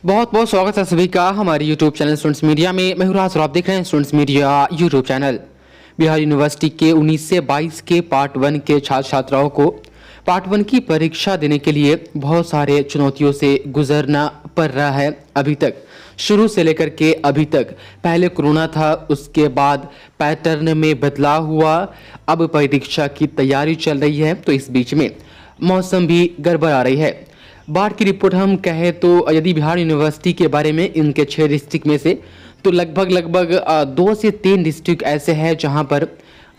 बहुत बहुत स्वागत है सभी का हमारे YouTube चैनल स्टूडेंट्स मीडिया में। मैं हूं राज और आप देख रहे हैं students media YouTube channel. Bihar university के 19 से 22 के पार्ट 1 के छात्र छात्राओं को पार्ट 1 की परीक्षा देने के लिए बहुत सारे चुनौतियों से गुजरना पड़ रहा है। अभी तक शुरू से लेकर के अभी तक पहले कोरोना था, उसके बाद पैटर्न में बदलाव हुआ, अब परीक्षा की तैयारी चल रही है, तो इस बीच में मौसम भी गड़बड़ आ रही है। बाढ़ की रिपोर्ट हम कहें तो यदि बिहार यूनिवर्सिटी के बारे में इनके 6 डिस्ट्रिक्ट में से तो लगभग 2 से 3 डिस्ट्रिक्ट ऐसे हैं जहां पर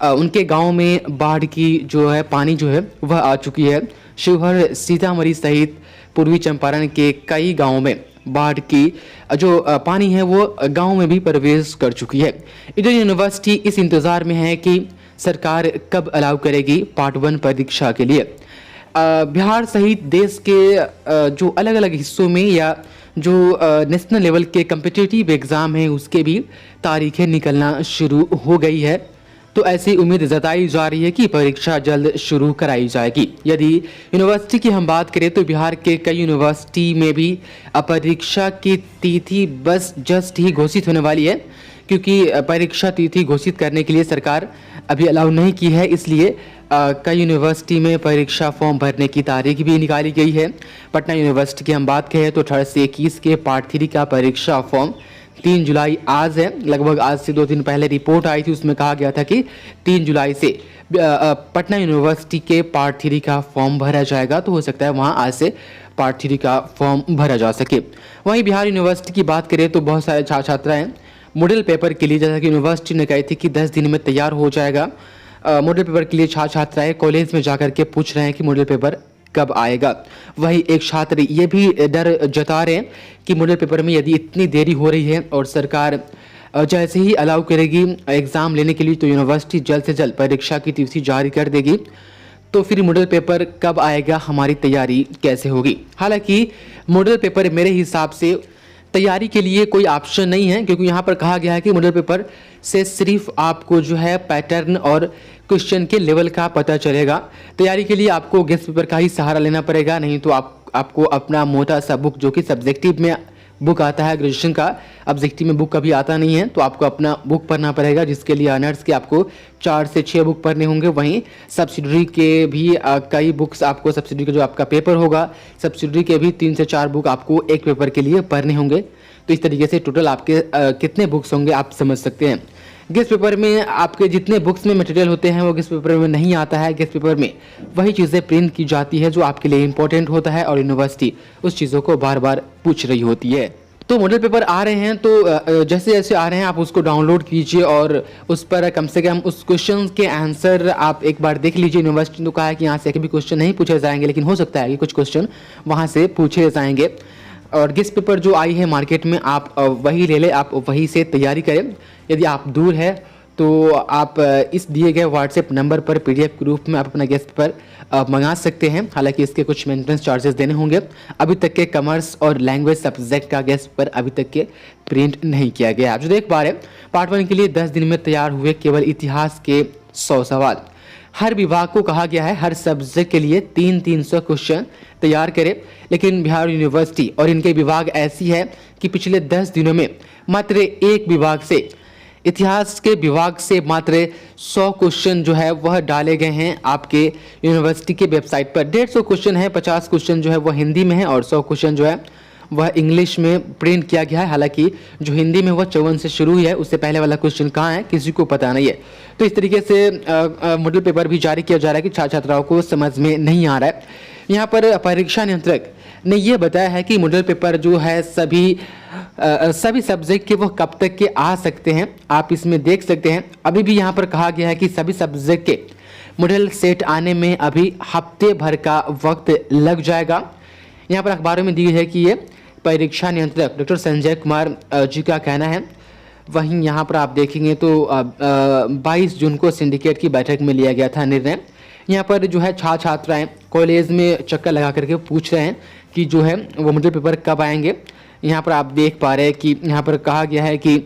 उनके गांव में बाढ़ की जो है पानी जो है वह आ चुकी है। शिवहर, सीतामढ़ी सहित पूर्वी चंपारण के कई गांवों में बाढ़ की जो पानी है वो गांव में भी प्रवेश कर चुकी है। इधर यूनिवर्सिटी इस इंतज़ार में है कि सरकार कब अलाउ करेगी पार्ट 1 परीक्षा के लिए। बिहार सहित देश के जो अलग अलग हिस्सों में या जो नेशनल लेवल के कम्पिटिटिव एग्ज़ाम हैं उसके भी तारीखें निकलना शुरू हो गई है। तो ऐसी उम्मीद जताई जा रही है कि परीक्षा जल्द शुरू कराई जाएगी। यदि यूनिवर्सिटी की हम बात करें तो बिहार के कई यूनिवर्सिटी में भी परीक्षा की तिथि बस जस्ट ही घोषित होने वाली है, क्योंकि परीक्षा तिथि घोषित करने के लिए सरकार अभी अलाउ नहीं की है। इसलिए कई यूनिवर्सिटी में परीक्षा फॉर्म भरने की तारीख भी निकाली गई है। पटना यूनिवर्सिटी की हम बात करें तो 18 से 21 के पार्ट 3 का परीक्षा फॉर्म 3 जुलाई आज है। लगभग आज से 2 दिन पहले रिपोर्ट आई थी, उसमें कहा गया था कि 3 जुलाई से पटना यूनिवर्सिटी के पार्ट 3 का फॉर्म भरा जाएगा। तो हो सकता है वहाँ आज से पार्ट 3 का फॉर्म भरा जा सके। वहीं बिहार यूनिवर्सिटी की बात करें तो बहुत सारे छात्र छात्राएँ मॉडल पेपर के लिए, जैसा कि यूनिवर्सिटी ने कही थी कि 10 दिन में तैयार हो जाएगा, मॉडल पेपर के लिए छात्र छात्राएं कॉलेज में जाकर के पूछ रहे हैं कि मॉडल पेपर कब आएगा। वही एक छात्र ये भी डर जता रहे हैं कि मॉडल पेपर में यदि इतनी देरी हो रही है और सरकार जैसे ही अलाउ करेगी एग्ज़ाम लेने के लिए तो यूनिवर्सिटी जल्द से जल्द परीक्षा की तिथि जारी कर देगी, तो फिर मॉडल पेपर कब आएगा, हमारी तैयारी कैसे होगी। हालांकि मॉडल पेपर मेरे हिसाब से तैयारी के लिए कोई ऑप्शन नहीं है, क्योंकि यहाँ पर कहा गया है कि मॉडल पेपर से सिर्फ आपको जो है पैटर्न और क्वेश्चन के लेवल का पता चलेगा। तैयारी के लिए आपको गेस्ट पेपर का ही सहारा लेना पड़ेगा, नहीं तो आपको अपना मोटा सा बुक जो कि सब्जेक्टिव में बुक आता है, ग्रेजुएशन का ऑब्जेक्टिव में बुक कभी आता नहीं है, तो आपको अपना बुक पढ़ना पड़ेगा, जिसके लिए ऑनर्स के आपको 4 से 6 बुक पढ़ने होंगे। वहीं सब्सिडरी के भी कई बुक्स आपको, सब्सिडरी का जो आपका पेपर होगा, सब्सिडरी के भी 3 से 4 बुक आपको एक पेपर के लिए पढ़ने होंगे। तो इस तरीके से टोटल आपके कितने बुक्स होंगे आप समझ सकते हैं। गेस्ट पेपर में आपके जितने बुक्स में मटेरियल होते हैं वो गेस्ट पेपर में नहीं आता है। गेस्ट पेपर में वही चीज़ें प्रिंट की जाती है जो आपके लिए इंपॉर्टेंट होता है और यूनिवर्सिटी उस चीज़ों को बार बार पूछ रही होती है। तो मॉडल पेपर आ रहे हैं तो जैसे जैसे आ रहे हैं आप उसको डाउनलोड कीजिए और उस पर कम से कम उस क्वेश्चन के आंसर आप एक बार देख लीजिए। यूनिवर्सिटी ने कहा है कि यहाँ से भी क्वेश्चन नहीं पूछे जाएंगे, लेकिन हो सकता है कि कुछ क्वेश्चन वहाँ से पूछे जाएंगे। और गेस्ट पेपर जो आई है मार्केट में आप वही ले लें, आप वही से तैयारी करें। यदि आप दूर है तो आप इस दिए गए व्हाट्सएप नंबर पर PDF के रूप में आप अपना गेस्ट पेपर मंगा सकते हैं। हालांकि इसके कुछ मेंटेनेंस चार्जेस देने होंगे। अभी तक के कॉमर्स और लैंग्वेज सब्जेक्ट का गेस्ट पेपर अभी तक के प्रिंट नहीं किया गया। आप जो देख पा रहे हैं पार्ट 1 के लिए 10 दिन में तैयार हुए केवल इतिहास के 100 सवाल। हर विभाग को कहा गया है हर सब्जेक्ट के लिए 300 क्वेश्चन तैयार करें, लेकिन बिहार यूनिवर्सिटी और इनके विभाग ऐसी है कि पिछले 10 दिनों में मात्र एक विभाग से, इतिहास के विभाग से मात्र 100 क्वेश्चन जो है वह डाले गए हैं आपके यूनिवर्सिटी के वेबसाइट पर। 150 क्वेश्चन है, 50 क्वेश्चन जो है वह हिंदी में है और 100 क्वेश्चन जो है वह इंग्लिश में प्रिंट किया गया है। हालांकि जो हिंदी में वह 54 से शुरू हुई है, उससे पहले वाला क्वेश्चन कहाँ है किसी को पता नहीं है। तो इस तरीके से मॉडल पेपर भी जारी किया जा रहा है कि छात्र छात्राओं को समझ में नहीं आ रहा है। यहाँ पर परीक्षा नियंत्रक ने यह बताया है कि मॉडल पेपर जो है सभी सब्जेक्ट के वो कब तक के आ सकते हैं, आप इसमें देख सकते हैं। अभी भी यहाँ पर कहा गया है कि सभी सब्जेक्ट के मॉडल सेट आने में अभी हफ्ते भर का वक्त लग जाएगा। यहाँ पर अखबारों में दी है कि ये परीक्षा नियंत्रक डॉक्टर संजय कुमार जी का कहना है। वहीं यहाँ पर आप देखेंगे तो 22 जून को सिंडिकेट की बैठक में लिया गया था निर्णय। यहाँ पर जो है छात्र छात्राएँ कॉलेज में चक्कर लगा करके पूछ रहे हैं कि जो है वो मॉडल पेपर कब आएंगे। यहाँ पर आप देख पा रहे हैं कि यहाँ पर कहा गया है कि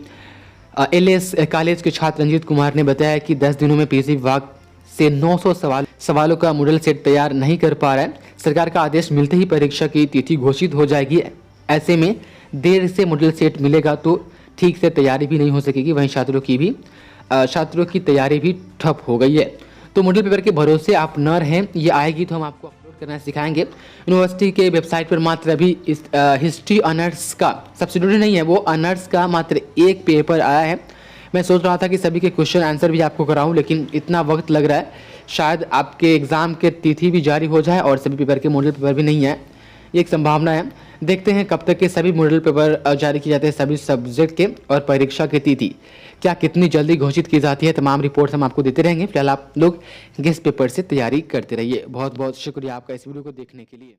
LS कॉलेज के छात्र रंजीत कुमार ने बताया कि 10 दिनों में PG विभाग से 900 सवालों का मॉडल सेट तैयार नहीं कर पा रहा है। सरकार का आदेश मिलते ही परीक्षा की तिथि घोषित हो जाएगी। ऐसे में देर से मॉडल सेट मिलेगा तो ठीक से तैयारी भी नहीं हो सकेगी, वहीं छात्रों की तैयारी भी ठप हो गई है। तो मॉडल पेपर के भरोसे आप न रहें, ये आएगी तो हम आपको अपलोड करना सिखाएंगे। यूनिवर्सिटी के वेबसाइट पर मात्र अभी हिस्ट्री ऑनर्स का, सब्सिडियरी नहीं है वो, ऑनर्स का मात्र एक पेपर आया है। मैं सोच रहा था कि सभी के क्वेश्चन आंसर भी आपको कराऊं, लेकिन इतना वक्त लग रहा है, शायद आपके एग्ज़ाम के तिथि भी जारी हो जाए और सभी पेपर के मॉडल पेपर भी नहीं है, ये एक संभावना है। देखते हैं कब तक के सभी मॉडल पेपर जारी किए जाते हैं सभी सब्जेक्ट के, और परीक्षा की तिथि क्या कितनी जल्दी घोषित की जाती है। तमाम रिपोर्ट्स हम आपको देते रहेंगे। फिलहाल आप लोग गेस्ट पेपर से तैयारी करते रहिए। बहुत बहुत शुक्रिया आपका इस वीडियो को देखने के लिए।